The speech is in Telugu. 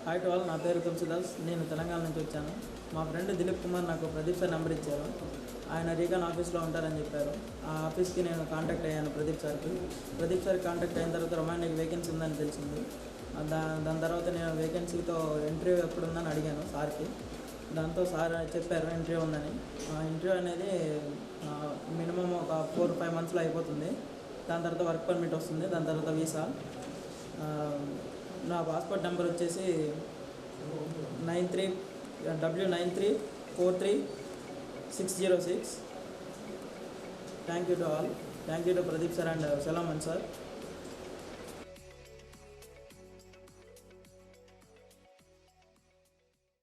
హాయ్ టు ఆల్, నా పేరు తులసిదాస్. నేను తెలంగాణ నుంచి వచ్చాను. మా ఫ్రెండ్ దిలీప్ కుమార్ నాకు ప్రదీప్ సార్ నెంబర్ ఇచ్చారు. ఆయన రీగాన్ ఆఫీస్లో ఉంటారని చెప్పారు. ఆ ఆఫీస్కి నేను కాంటాక్ట్ అయ్యాను ప్రదీప్ సార్కి. ప్రదీప్ సార్కి కాంటాక్ట్ అయిన తర్వాత రొమాంటిక్ వేకెన్సీ ఉందని తెలిసింది. దాని తర్వాత నేను వేకెన్సీతో ఇంటర్వ్యూ ఎప్పుడుందని అడిగాను సార్కి. దాంతో సార్ చెప్పారు ఇంటర్వ్యూ ఉందని. ఇంటర్వ్యూ అనేది మినిమం ఒక 4-5 మంత్స్లో అయిపోతుంది. దాని తర్వాత వర్క్ పర్మిట్ వస్తుంది. దాని తర్వాత వీసా. నా పాస్పోర్ట్ నెంబర్ వచ్చేసి W93434606. Thank you to all. Thank you to Pradeep sir and Solomon sir.